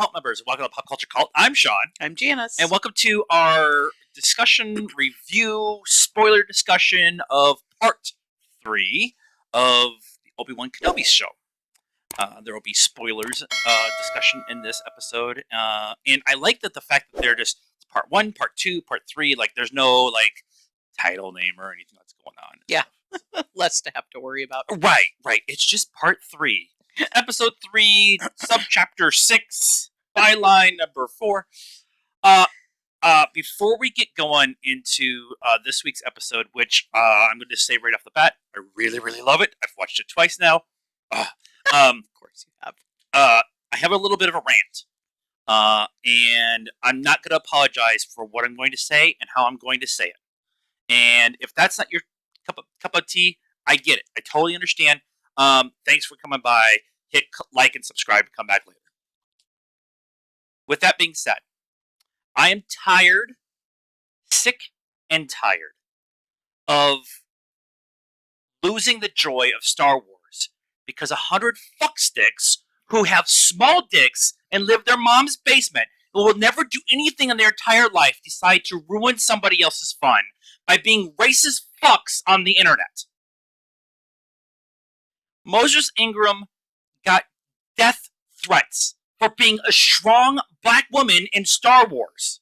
cult members. Welcome to Pop Culture Cult. I'm Sean. I'm Janice. And welcome to our discussion, review, spoiler discussion of part 3 of the Obi-Wan Kenobi show. There will be spoilers discussion in this episode. And I like that the fact that they're just part 1, part 2, part 3. Like, there's no, like, title name or anything that's going on. Yeah. Less to have to worry about. Right. It's just part 3. Episode 3, subchapter 6, byline number 4. Before we get going into this week's episode, which I'm going to say right off the bat, I really, really love it. I've watched it twice now. Of course you have. I have a little bit of a rant. And I'm not going to apologize for what I'm going to say and how I'm going to say it. And if that's not your cup of tea, I get it. I totally understand. Thanks for coming by. Hit like and subscribe and come back later. With that being said, I am tired, sick and tired of losing the joy of Star Wars because 100 fucksticks who have small dicks and live in their mom's basement who will never do anything in their entire life decide to ruin somebody else's fun by being racist fucks on the internet. Moses Ingram got death threats for being a strong black woman in Star Wars.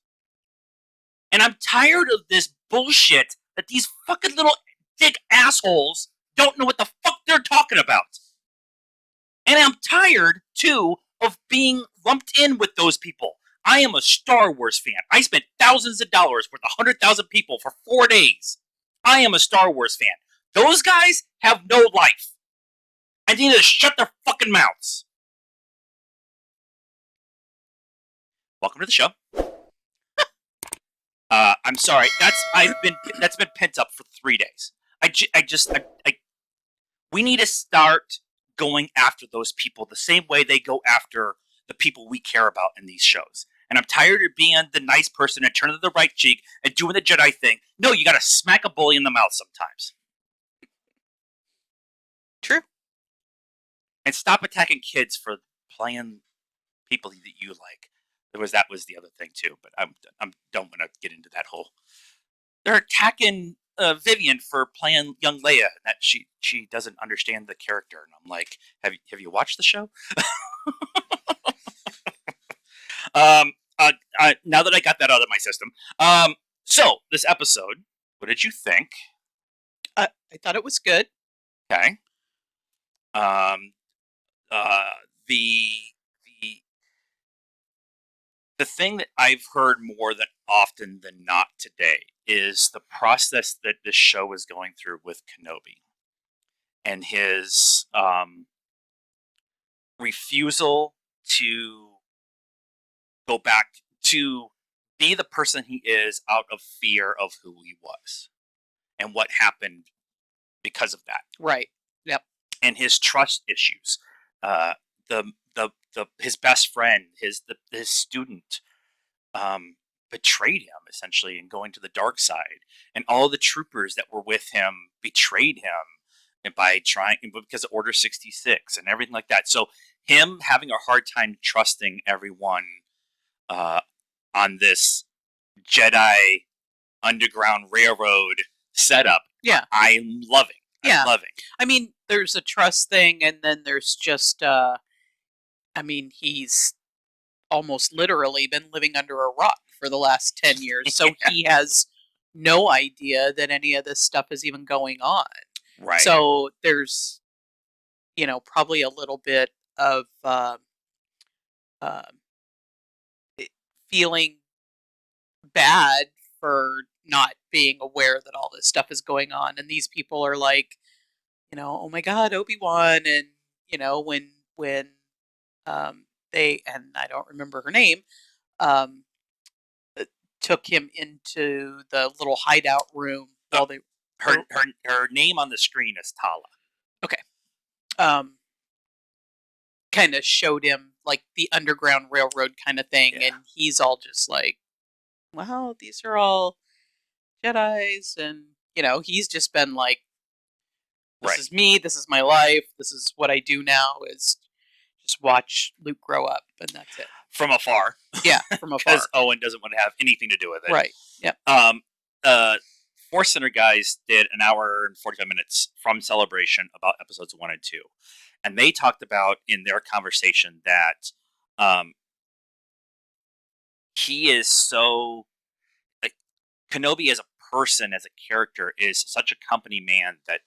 And I'm tired of this bullshit that these fucking little dick assholes don't know what the fuck they're talking about. And I'm tired, too, of being lumped in with those people. I am a Star Wars fan. I spent thousands of dollars with 100,000 people for 4 days. I am a Star Wars fan. Those guys have no life. I need to shut their fucking mouths. Welcome to the show. I'm sorry. That's been pent up for 3 days. We need to start going after those people the same way they go after the people we care about in these shows. And I'm tired of being the nice person and turning to the right cheek and doing the Jedi thing. No, you gotta smack a bully in the mouth sometimes. True. And stop attacking kids for playing people that you like. That was the other thing too, but I don't want to get into that whole. They're attacking Vivian for playing young Leia. That she doesn't understand the character, and I'm like, have you watched the show? Now that I got that out of my system, so this episode, what did you think? I thought it was good. Okay. The thing that I've heard more than often than not today is the process that this show is going through with Kenobi and his refusal to go back to be the person he is out of fear of who he was and what happened because of that. Right. Yep. And his trust issues. His best friend, his student, betrayed him essentially and going to the dark side, and all the troopers that were with him betrayed him, and because of Order 66 and everything like that. So him having a hard time trusting everyone on this Jedi Underground Railroad setup. Yeah, I'm loving. Yeah, I'm loving. I mean, there's a trust thing, and then there's just. He's almost literally been living under a rock for the last 10 years, so Yeah. He has no idea that any of this stuff is even going on. Right. So there's, probably a little bit of feeling bad for not being aware that all this stuff is going on, and these people are like, oh my God, Obi-Wan, and when they, and I don't remember her name, took him into the little hideout room while they. Her name on the screen is Tala. Okay. Kind of showed him like the Underground Railroad kind of thing, and he's all just like, "Wow, these are all Jedis," and he's just been like, "This is me. This is my life. This is what I do now. Is just watch Luke grow up, and that's it." from afar. Yeah, from Because afar. Owen doesn't want to have anything to do with it. Right. Yep. Uh, Force Center guys did an hour and 45 minutes from Celebration about episodes 1 and 2. And they talked about in their conversation that um, he is so. Like, Kenobi as a person, as a character, is such a company man that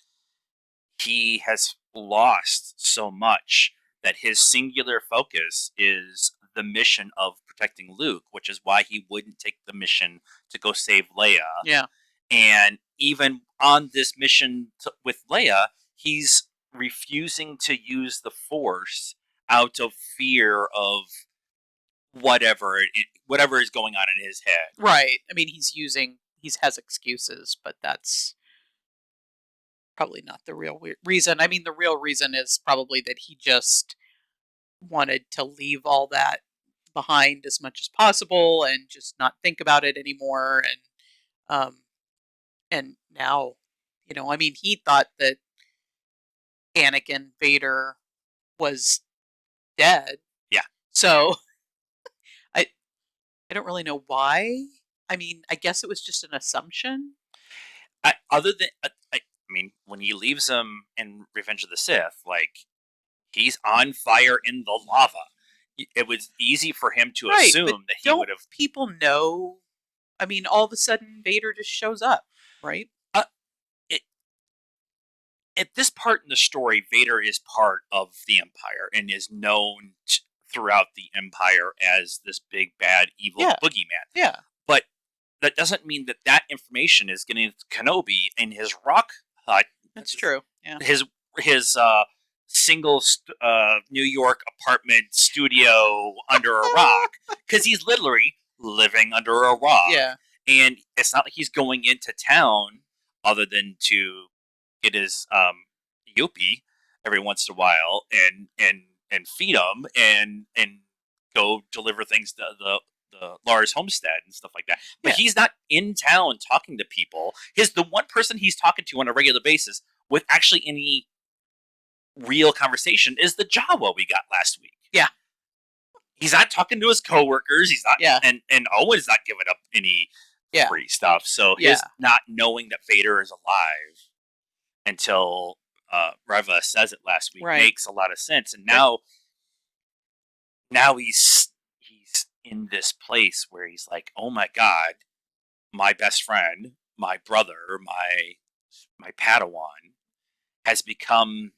he has lost so much that his singular focus is the mission of protecting Luke, which is why he wouldn't take the mission to go save Leia. Yeah. And even on this mission with Leia, he's refusing to use the Force out of fear of whatever is going on in his head. Right. I mean, he has excuses, but that's probably not the real reason. I mean, the real reason is probably that he just wanted to leave all that behind as much as possible and just not think about it anymore. Um, and now, I mean, he thought that Anakin Vader was dead. Yeah. So I I don't really know why. I mean, I guess it was just an assumption. Other than, I mean, when he leaves him in Revenge of the Sith, like, he's on fire in the lava. It was easy for him to Right, but assume that he don't would have. people know? I mean, all of a sudden Vader just shows up, right? Uh, it, at this part in the story, Vader is part of the Empire and is known throughout the Empire as this big bad evil Yeah. boogeyman. Yeah. But that doesn't mean that information is getting to Kenobi in his rock hut. That's true. Yeah. His single New York apartment studio under a rock, because he's literally living under a rock. Yeah. And it's not like he's going into town other than to get his youpie every once in a while and feed him and go deliver things to the Lars homestead and stuff like that. But Yeah. he's not in town talking to people. The one person he's talking to on a regular basis with actually any real conversation is the Jawa we got last week. Yeah. He's not talking to his coworkers. He's not. Yeah. And Owen's not giving up any free stuff. So his not knowing that Vader is alive until Reva says it last week makes a lot of sense. And now he's in this place where he's like, oh my God, my best friend, my brother, my Padawan has become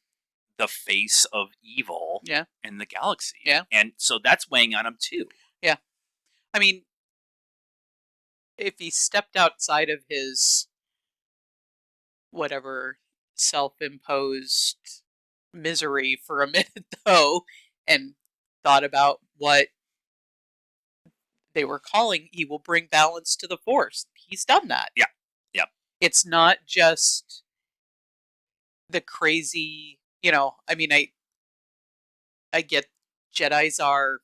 the face of evil in the galaxy. Yeah. And so that's weighing on him too. Yeah. I mean, if he stepped outside of his whatever self-imposed misery for a minute though and thought about what they were calling he will bring balance to the Force, he's done that. Yeah. Yep. It's not just the crazy, I mean, I get Jedis are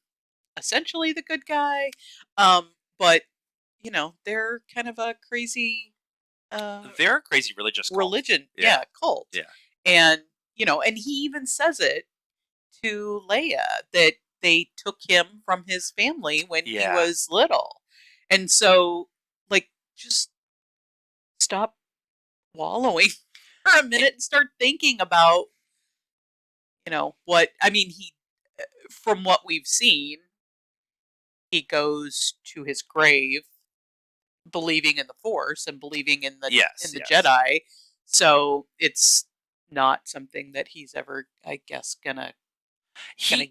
essentially the good guy, but they're kind of a crazy they're a crazy religious cult. religion, cult. Yeah. And and he even says it to Leia that they took him from his family when he was little. And so, like, just stop wallowing for a minute and start thinking about, what, I mean, from what we've seen, he goes to his grave believing in the Force and believing in the Jedi. So it's not something that he's ever, I guess, gonna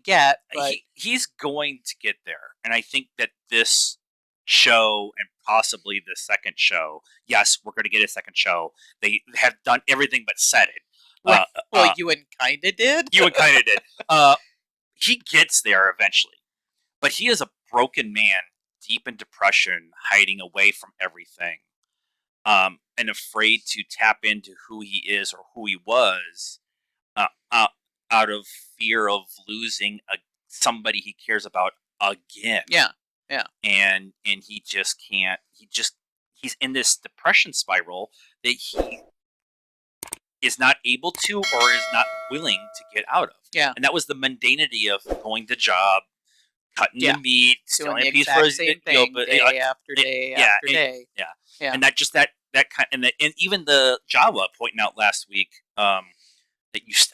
get. But he's going to get there, and I think that this show and possibly the second show, yes, we're going to get a second show. They have done everything but said it. Well, Ewan kind of did. Ewan kind of did. He gets there eventually, but he is a broken man, deep in depression, hiding away from everything, and afraid to tap into who he is or who he was, out of fear of losing somebody he cares about again. Yeah. And he just can't. He's in this depression spiral that he is not able to or is not willing to get out of. Yeah. And that was the mundanity of going to job, cutting Yeah. the meat, Doing stealing the a piece for exact his, same you know, thing but day after day yeah, after day. yeah, Yeah. and that just that kind and even the Jawa pointing out last week, that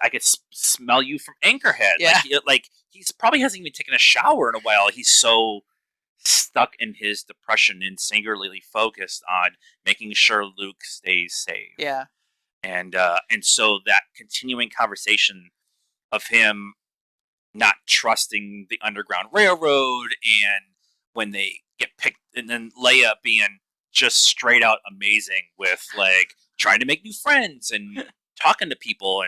I could smell you from Anchorhead, Yeah. like he's probably hasn't even taken a shower in a while. He's so stuck in his depression and singularly focused on making sure Luke stays safe. Yeah. And so that continuing conversation of him not trusting the Underground Railroad, and when they get picked, and then Leia being just straight out amazing with like trying to make new friends and talking to people,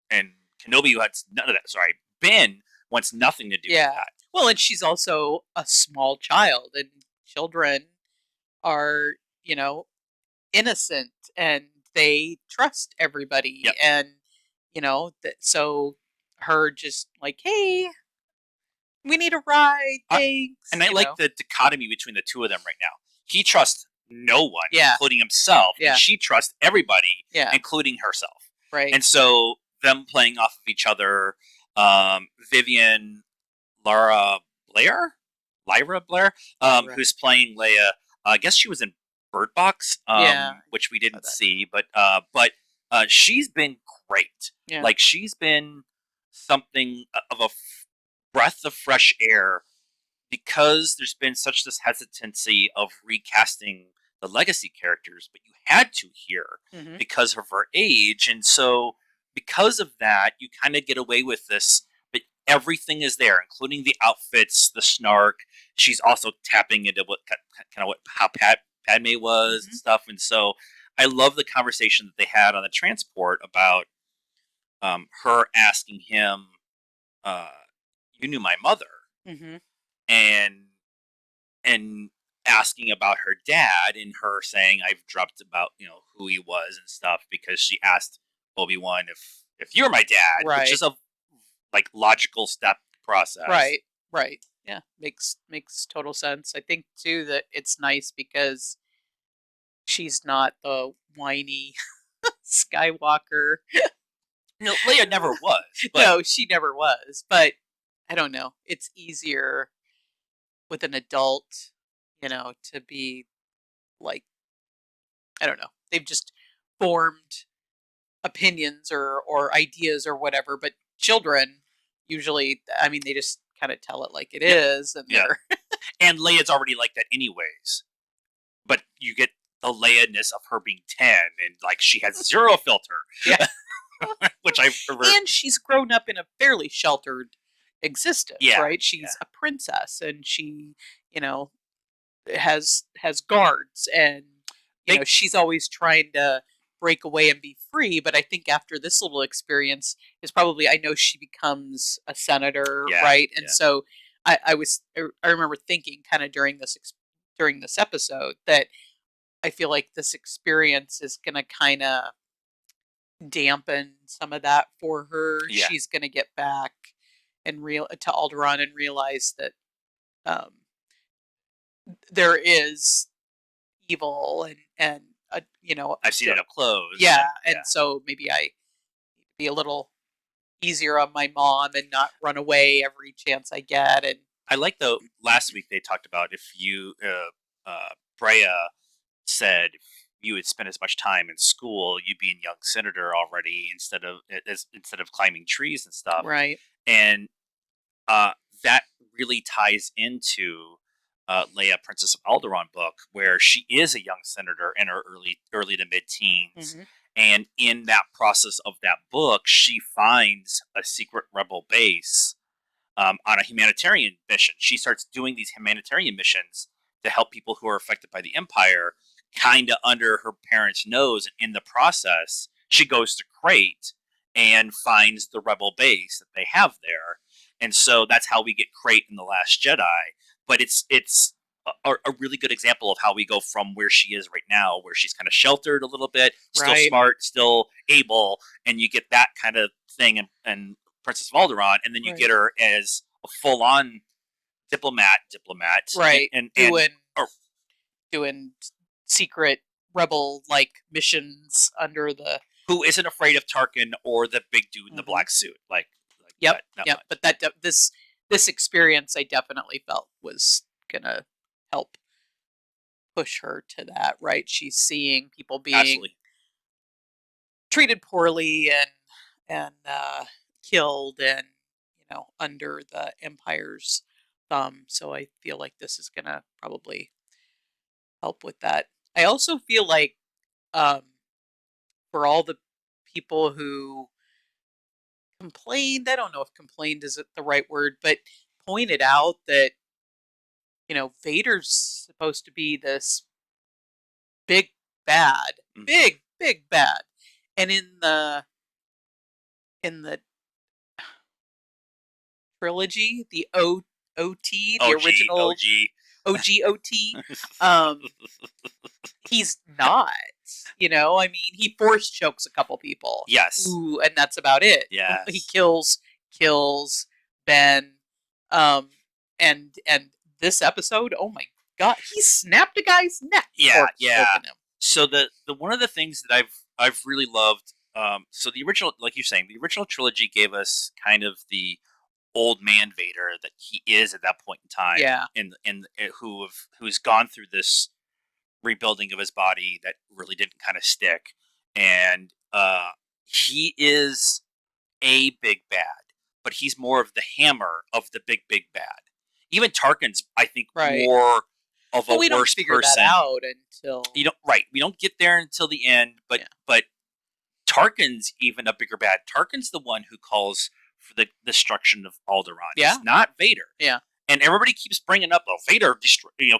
and Kenobi wants none of that. Sorry, Ben wants nothing to do with Yeah. that. Well, and she's also a small child, and children are, you know, innocent and they trust everybody. Yep. And, so her just like, hey, we need a ride. And Thanks. I like the dichotomy between the two of them right now. He trusts no one, Yeah. including himself, Yeah. and she trusts everybody, Yeah. including herself. Right. And so them playing off of each other, Vivian Lyra Blair, Lyra. who's playing Leia. I guess she was in Bird Box, Yeah. which we didn't that. see, but she's been great. Yeah. Like she's been something of a breath of fresh air, because there's been such this hesitancy of recasting the legacy characters, but you had to here Mhm. because of her age. And so because of that, you kind of get away with this, but everything is there, including the outfits, the snark. She's also tapping into what kind of how Padme was and stuff. And so I love the conversation that they had on the transport about her asking him, you knew my mother, Mhm. and and asking about her dad, and her saying I've dropped about who he was and stuff, because she asked Obi-Wan if you're my dad, which is Right. a like logical step process. Right. Right. Yeah. Makes total sense. I think too that it's nice because she's not the whiny Skywalker. Leia never was, but No, she never was. But I don't know. It's easier with an adult, to be like, I don't know. They've just formed opinions or ideas or whatever. But children usually, I mean, they just kind of tell it like it is, and yeah. they're And Leia's already like that anyways. But you get the Leia-ness of her being 10, and like she has zero filter. Yeah. Which I prefer. And she's grown up in a fairly sheltered existence, Yeah, right? She's a princess, and she, you know, has guards, and she's always trying to break away and be free. But I think after this little experience is probably, I know she becomes a senator, Yeah, right? And yeah. so I remember thinking kind of during this episode that I feel like this experience is going to kind of dampen some of that for her. Yeah. She's going to get back and real to Alderaan and realize that um, there is evil, and I've seen it up close. yeah, and so maybe I need to be a little easier on my mom and not run away every chance I get. And I like, though, last week they talked about if you, Brea said if you had spent as much time in school, you'd be a young senator already, instead of climbing trees and stuff. right, And that really ties into Leia, Princess of Alderaan book, where she is a young senator in her early to mid teens. mm-hmm. And in that process of that book, she finds a secret rebel base on a humanitarian mission. She starts doing these humanitarian missions to help people who are affected by the Empire, kind of under her parents' nose. And in the process, she goes to Crate and finds the rebel base that they have there. And so that's how we get Crate in The Last Jedi. But it's a really good example of how we go from where she is right now, where she's kind of sheltered a little bit, still Right. smart, still able, and you get that kind of thing and Princess of Alderaan, and then you get her as a full-on diplomat, right, and doing secret rebel like missions under the who isn't afraid of Tarkin or the big dude in the Mhm. black suit, like Yep, that yep. much. But this this experience I definitely felt was gonna help push her to that, right? She's seeing people being Absolutely. treated poorly and killed and under the empire's thumb. So I feel like this is gonna probably help with that. I also feel like um, for all the people who complained, I don't know if complained is the right word, but pointed out that Vader's supposed to be this big bad, Mhm. big bad, and in the trilogy, the OT, the OG, original OG. OGOT, um, he's not. I mean, he force chokes a couple people. Yes. Ooh, and that's about it. He Yes. kills Ben, um, and this episode, oh my god, he snapped a guy's neck Yeah, for yeah. choking him. So the one of the things that I've really loved, so the original, like you're saying, the original trilogy gave us kind of the old man Vader that he is at that point in time, Yeah, who's gone through this rebuilding of his body that really didn't kind of stick, and he is a big bad, but he's more of the hammer of the big bad. Even Tarkin's, I think, right. more of a Well, we don't worse figure that person. out until You don't right. We don't get there until the end, but yeah, but Tarkin's even a bigger bad. Tarkin's the one who calls for the destruction of Alderaan. yeah, It's not Vader. yeah, And everybody keeps bringing up, "Oh, Vader,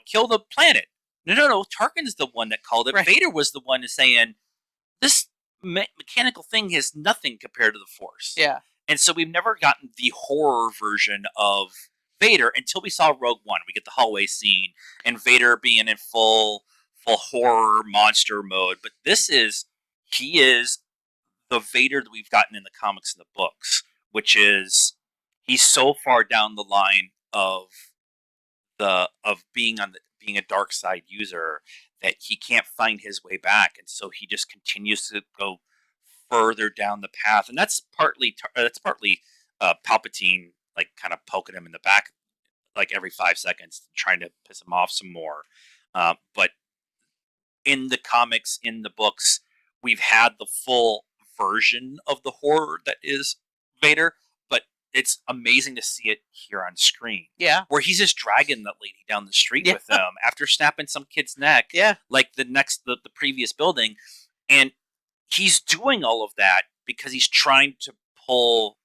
kill the planet." No. Tarkin's the one that called it. right, Vader was the one saying this mechanical thing is nothing compared to the Force. yeah, And so we've never gotten the horror version of Vader until we saw Rogue One. We get the hallway scene and Vader being in full horror monster mode. But he is the Vader that we've gotten in the comics and the books, which is he's so far down the line of being a dark side user that he can't find his way back, and so he just continues to go further down the path, and that's partly Palpatine like kind of poking him in the back like every 5 seconds, trying to piss him off some more. But in the comics, in the books, we've had the full version of the horror that is Vader, but it's amazing to see it here on screen. yeah, Where he's just dragging that lady down the street yeah, with him after snapping some kid's neck, yeah, like the previous building, and he's doing all of that because he's trying to pull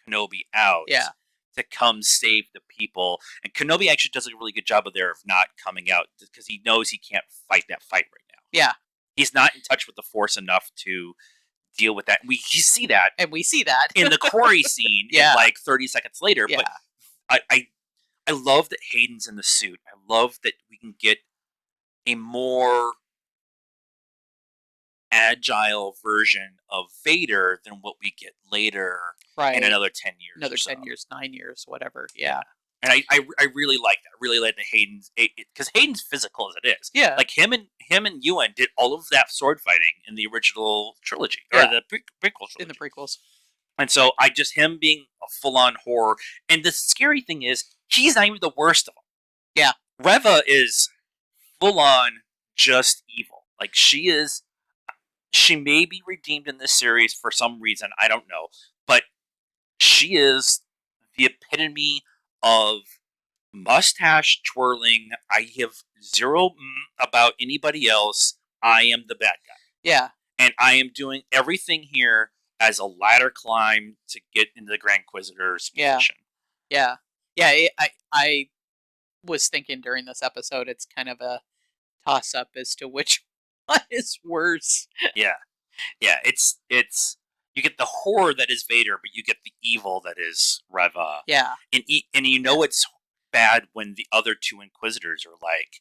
Kenobi out yeah, to come save the people. And Kenobi actually does a really good job of not coming out because he knows he can't fight that fight right now. yeah, He's not in touch with the Force enough to deal with that. You see that and we see that in the quarry scene, yeah, like 30 seconds later. yeah, But I, I I love that Hayden's in the suit. I love that we can get a more agile version of Vader than what we get later in right. another 10 years Another or so. 10 years, 9 years, whatever. Yeah. Yeah, And I really like that. I really like the Hayden's because Hayden's physical as it is. yeah, Like him and Ewan did all of that sword fighting in the original trilogy or yeah. the prequel In the trilogy. prequels, And so him being a full on horror. And the scary thing is he's not even the worst of them. yeah, Reva is full on just evil. Like she may be redeemed in this series for some reason. I don't know, but she is the epitome of mustache twirling. I have zero about anybody else. I am the bad guy, yeah, and I am doing everything here as a ladder climb to get into the Grand Inquisitor's yeah, position. yeah, yeah. I was thinking during this episode, it's kind of a toss up as to which one is worse. Yeah, yeah. It's you get the horror that is Vader, but you get the evil that is Reva, Yeah, and you yeah, know it's bad when the other two Inquisitors are like,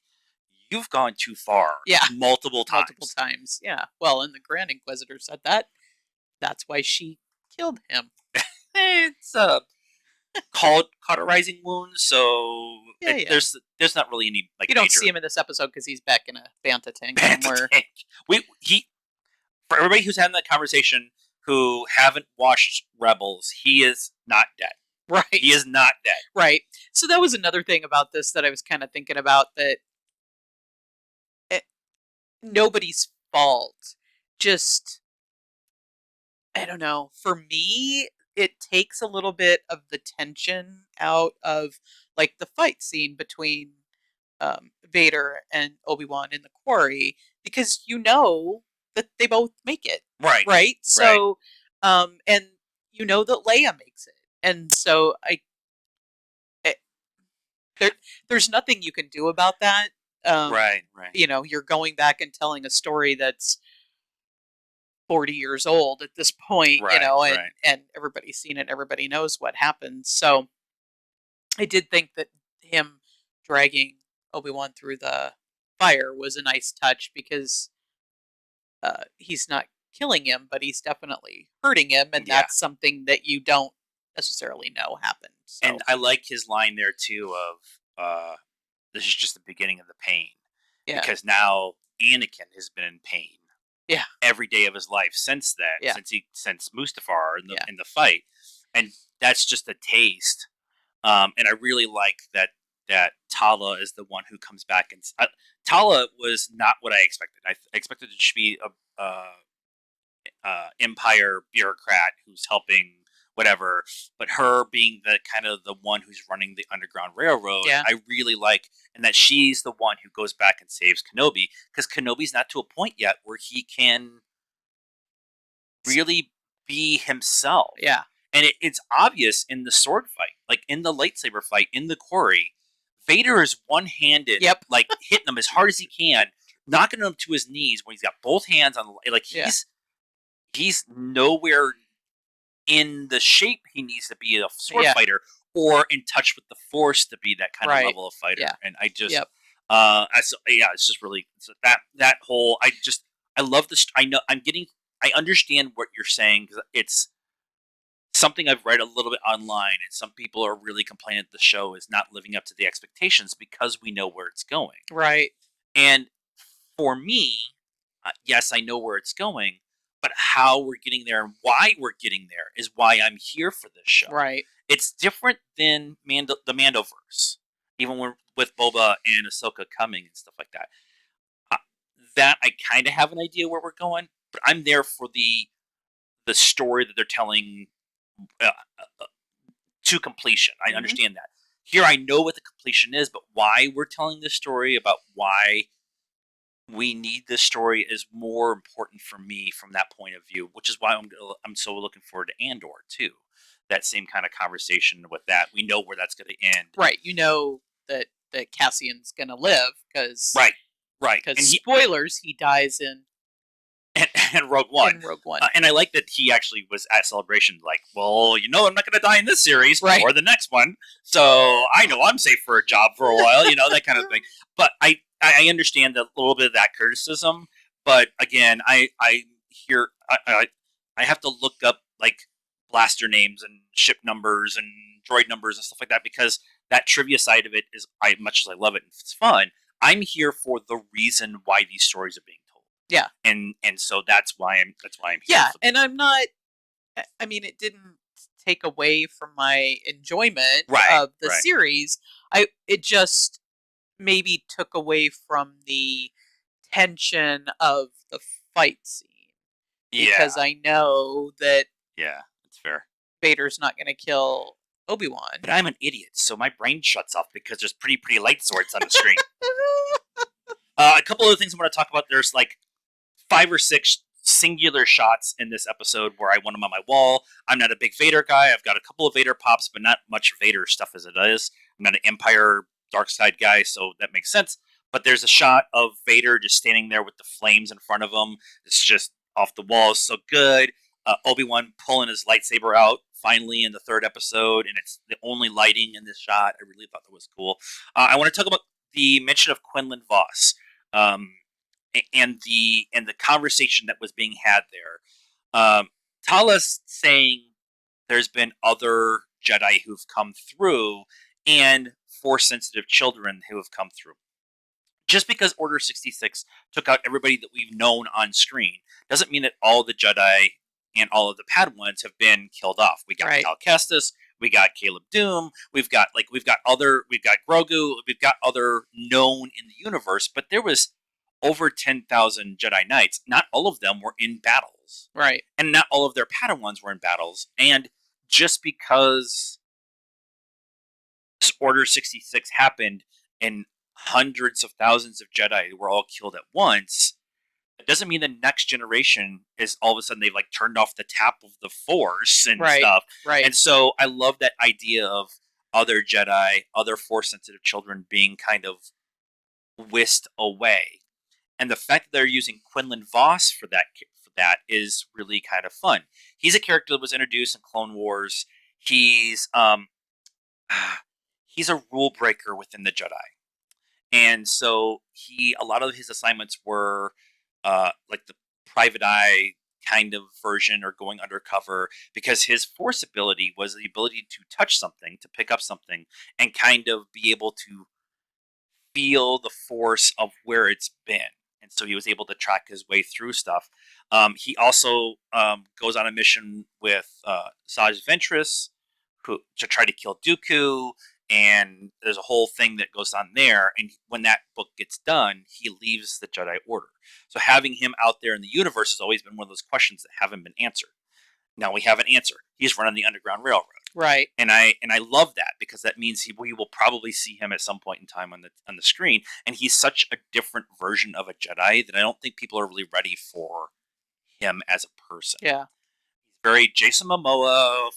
"You've gone too far," yeah. multiple Multiple times. times. Yeah. Well, and the Grand Inquisitor said that. That's why she killed him. It's cauterizing wounds, so Yeah, yeah. there's not really any like You don't major see him in this episode because he's back in a Banta tank bad somewhere. tank. We he For everybody who's having that conversation who haven't watched Rebels, he is not dead. Right. He is not dead. Right. So that was another thing about this that I was kind of thinking about, that it, nobody's fault. Just, I don't know. For me, it takes a little bit of the tension out of, like, the fight scene between Vader and Obi-Wan in the quarry, because you know that they both make it, Right. right? Right. So, and you know that Leia makes it, and so it, there, there's nothing you can do about that. Right. Right. You know, you're going back and telling a story that's 40 years old at this point, you Right. know, Right. and everybody's seen it, everybody knows what happens. So I did think that him dragging Obi-Wan through the fire was a nice touch, because he's not killing him, but he's definitely hurting him, and Yeah. that's something that you don't necessarily know happened. And So I like his line there too of this is just the beginning of the pain, yeah, because now Anakin has been in pain yeah, every day of his life since then, yeah, since Mustafar yeah, in the fight, and that's just a taste. And I really like that Tala is the one who comes back, and Tala was not what I expected. I expected it to be a Empire bureaucrat who's helping whatever, but her being the kind of the one who's running the Underground Railroad, yeah, I really like, and that she's the one who goes back and saves Kenobi, because Kenobi's not to a point yet where he can really be himself. yeah, And it's obvious in the sword fight, like in the lightsaber fight in the quarry. Vader is one-handed, yep, like hitting him as hard as he can, knocking him to his knees when he's got both hands on the, like yeah, he's nowhere in the shape he needs to be a sword yeah, fighter, or in touch with the Force to be that kind of right, level of fighter. yeah, And I just, yep, yeah, it's just really that whole. I love this. I know I understand what you're saying, because it's something I've read a little bit online, and some people are really complaining that the show is not living up to the expectations because we know where it's going. right, And for me, yes, I know where it's going, but how we're getting there and why we're getting there is why I'm here for this show. right, It's different than the Mandoverse, even with Boba and Ahsoka coming and stuff like that. Uh, that I kind of have an idea where we're going, but I'm there for the story that they're telling uh, uh, to completion. I hmm, understand that. Here, I know what the completion is, but why we're telling this story, about why we need this story, is more important for me from that point of view, which is why I'm so looking forward to Andor too. That same kind of conversation with that. We know where that's going to end. right. You know that Cassian's gonna live, because Right, right. And he spoilers, he dies and Rogue One. in Rogue One. And I like that he actually was at Celebration, like, well, I'm not going to die in this series Right. or the next one, so I know I'm safe for a job for a while, that kind of thing. But I understand a little bit of that criticism, but again, I hear I have to look up like blaster names and ship numbers and droid numbers and stuff like that, because that trivia side of it is, I much as I love it and it's fun, I'm here for the reason why these stories are being told. Yeah, And so that's why I'm here. yeah, and I'm not. I mean, it didn't take away from my enjoyment Right, of the right. series. It just maybe took away from the tension of the fight scene, Yeah, because I know that yeah, that's fair. Vader's not going to kill Obi-Wan. But I'm an idiot, so my brain shuts off because there's pretty light swords on the screen. A couple other things I want to talk about. There's like 5 or 6 singular shots in this episode where I want them on my wall. I'm not a big Vader guy. I've got a couple of Vader pops, but not much Vader stuff as it is. I'm not an Empire Dark Side guy, so that makes sense. But there's a shot of Vader just standing there with the flames in front of him. It's just off the wall, so good. Obi-Wan pulling his lightsaber out finally in the 3rd episode, and it's the only lighting in this shot. I really thought that was cool. I want to talk about the mention of Quinlan Voss. Um, and the conversation that was being had there. Tala's saying there's been other Jedi who've come through, and Force sensitive children who have come through. Just because Order 66 took out everybody that we've known on screen doesn't mean that all the Jedi and all of the Padawans have been killed off. We got Right. Cal Kestis, We got Caleb Doom. We've got Grogu. We've got other known in the universe, but there was over 10,000 Jedi Knights. Not all of them were in battles. Right. And not all of their Padawans were in battles. And just because Order 66 happened and hundreds of thousands of Jedi were all killed at once, it doesn't mean the next generation is all of a sudden they've like turned off the tap of the Force and stuff. Right. And so I love that idea of other Jedi, other Force sensitive children being kind of whisked away. And the fact that they're using Quinlan Voss for that is really kind of fun. He's a character that was introduced in Clone Wars. He's he's a rule breaker within the Jedi. And so a lot of his assignments were like the private eye kind of version or going undercover, because his Force ability was the ability to touch something, to pick up something, and kind of be able to feel the force of where it's been. And so he was able to track his way through stuff. He also goes on a mission with Saj Ventress to try to kill Dooku. And there's a whole thing that goes on there. And when that book gets done, he leaves the Jedi Order. So having him out there in the universe has always been one of those questions that haven't been answered. Now we have an answer. He's running the Underground Railroad. Right. And I love that, because that means we will probably see him at some point in time on the screen. And he's such a different version of a Jedi that I don't think people are really ready for him as a person. Yeah. He's very Jason Momoa.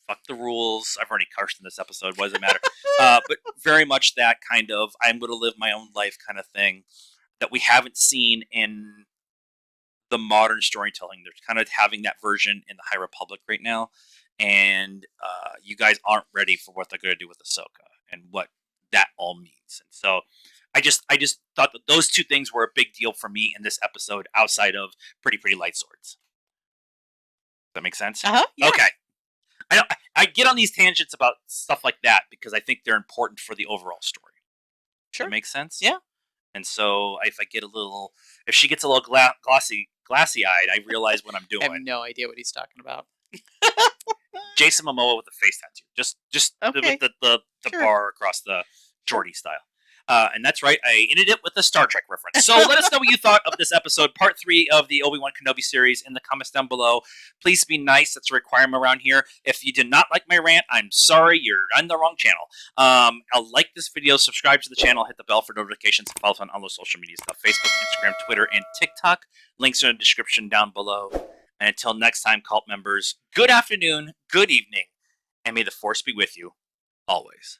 Fuck the rules. I've already cursed in this episode. What does it matter? But very much that kind of I'm going to live my own life kind of thing that we haven't seen in the modern storytelling. They're kind of having that version in the High Republic right now. And you guys aren't ready for what they're going to do with Ahsoka and what that all means. And so I just thought that those two things were a big deal for me in this episode, outside of pretty light swords. Does that make sense? Yeah. Okay. I get on these tangents about stuff like that because I think they're important for the overall story. Sure. That makes sense? Yeah. And so if she gets a little glassy-eyed, I realize what I'm doing. I have no idea what he's talking about. Jason Momoa with a face tattoo, just Okay. with the Sure. bar across the Geordie style. And that's right, I ended it with a Star Trek reference. So let us know what you thought of this episode, part 3 of the Obi-Wan Kenobi series, in the comments down below. Please be nice. That's a requirement around here. If you did not like my rant, I'm sorry. You're on the wrong channel. I'll like this video, subscribe to the channel, hit the bell for notifications, and follow us on all those social media stuff: Facebook, Instagram, Twitter, and TikTok. Links are in the description down below. And until next time, cult members, good afternoon, good evening, and may the Force be with you always.